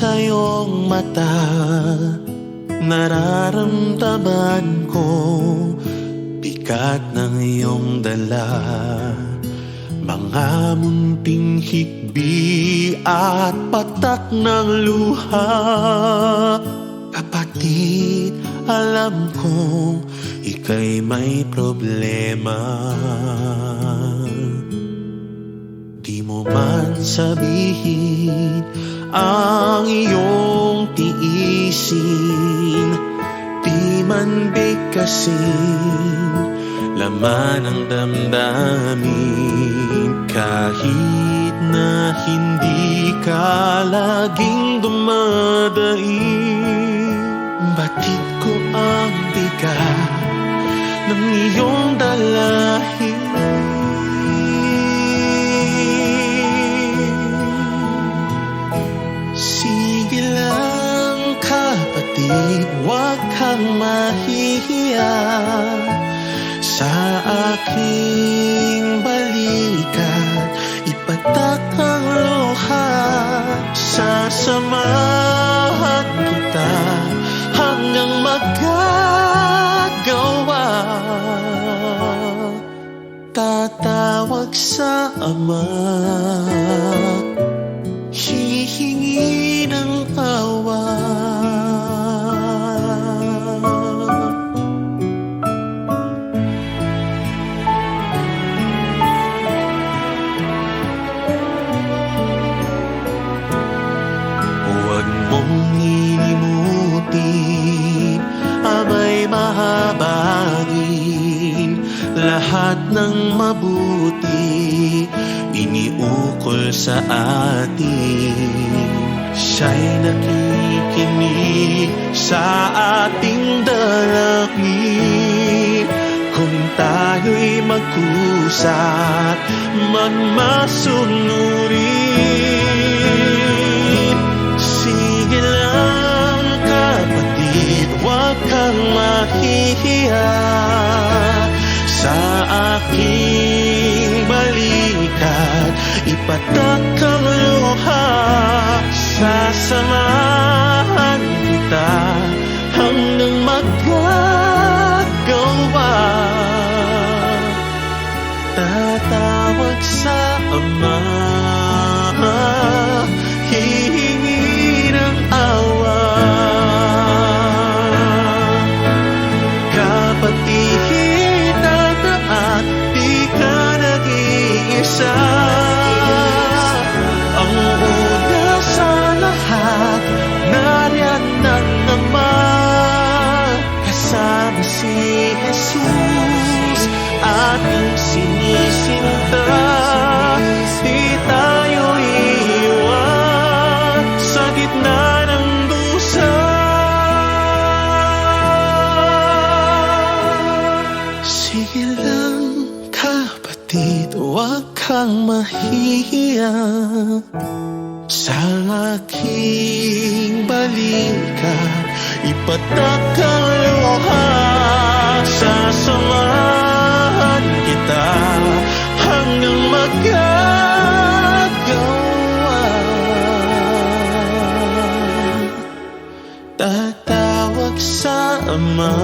sa iyong mata, nararamdaman ko bigat ng iyong dala. Mga munting hikbi at patak ng luha. Kapatid, alam kong ika'y may problema. Di mo man sabihin ang iyong tiisin, di man bigkasin laman ang damdamin. Kahit na hindi ka laging dumadaing, batid ko ang bigat ng iyong dalahin. Sige lang kapatid, huwag kang mahihiya sa aking balikat. Ipatak ang luha, sasamahan kita hanggang magagawa. Tatawag sa Ama, hihingi ng awa. Huwag mong ilimutin, Ama'y mahabagin. Lahat ng mabuti iniukol sa atin. Siya'y nakikinig sa ating dalangin. Kung tayo'y magkusat, magmasunurin. Sige lang kapatid, huwag kang mahihiya sa aking balikat. Ipatak ang luha, sasamahan kita hanggang magagawa. Tatawag sa Ama, hihingi ng awa. Kapatid, at di ka nag-iisa. Ang una sa lahat, nariyan ng Ama. Kasama si Jesus, ating sinisinta. Di tayo iiwan sa gitna ng dusa. Sige lang kapatid, huwag kang mahihiya sa aking balikat. Ipatak ang luha, sasamahan kita hanggang magagawa. Tatawag sa Ama,